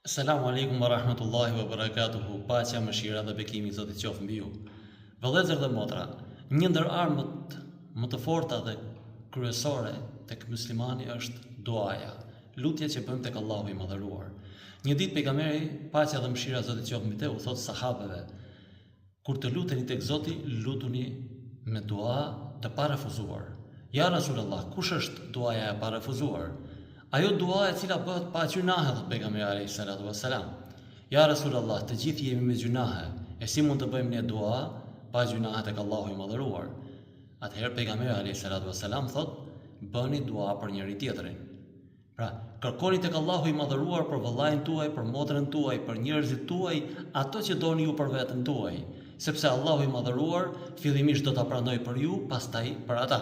Selamu alaikum wa rahmatullahi wa barakatuhu, paqja, mëshira dhe bekimi i Zotit qoftë mbi ju. Vëllezër dhe motra, një ndër armët më të forta dhe kryesore tek muslimani është duaja, lutja që bëjmë tek Allahu i Madhëruar. Një ditë pejgamberi, paqja dhe mëshira e Zotit qoftë mbi te, u thot sahabeve: kur të luteni tek Zoti, lutuni me dua të parefuzuar. Ja Rasulullah, kush është duaja e parefuzuar? Ajo dua e cila bëhet pa gjunahe, thot pejgamberi alayhi salatu wassalam. Ja Rasulullah, të gjithë jemi me gjunahe, e si mund të bëjmë ne dua pa gjunahe tek Allahu i Madhëruar? Atëherë pejgamberi alayhi salatu wassalam thot: bëni dua për njëri tjetrin. Pra, kërkoni tek Allahu i Madhëruar për vëllain tuaj, për motrën tuaj, për njerëzit tuaj, ato që doni ju për veten tuaj, sepse Allahu i Madhëruar fillimisht do ta pranojë për ju, pastaj për ata.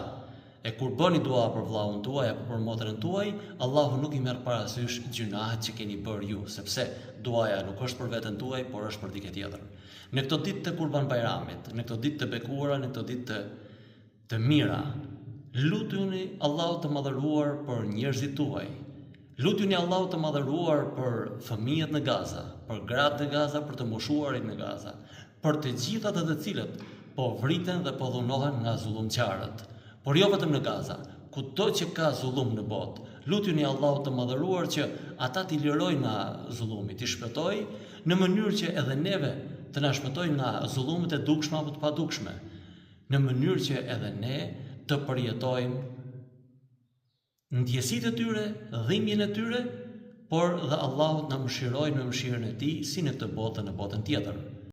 E kur bëni dua për vllahun tuaj apo për motrën tuaj, Allahu nuk i merr parasysh gjunahet që keni bërë ju, sepse duaja nuk është për veten tuaj, por është për dikë tjetër. Në këto ditë të Kurban Bayramit, në këto ditë të bekuara, në këto ditë të mira, lutuni Allahut të Madhëruar për njerëzit tuaj. Lutuni Allahut të Madhëruar për fëmijët në Gaza, për gratë në Gaza, për të moshuarit në Gaza, për të gjithë ata të cilët po vriten dhe po dhunohen nga zullumçarët. Por jo vetëm në Gaza, kudo që ka zullum në botë, lutuni Allahut të Madhëruar që ata t'i lirojë nga zullumi, t'i shpëtojë në mënyrë që edhe neve të na shpëtojë nga zullumet e dukshme apo të padukshme, në mënyrë që edhe ne të përjetojmë ndjesitë e tyre, dhimbjen e tyre, por dhe Allahut na mëshirojë me mëshirën e Tij, si në këtë botë dhe në botën tjetër.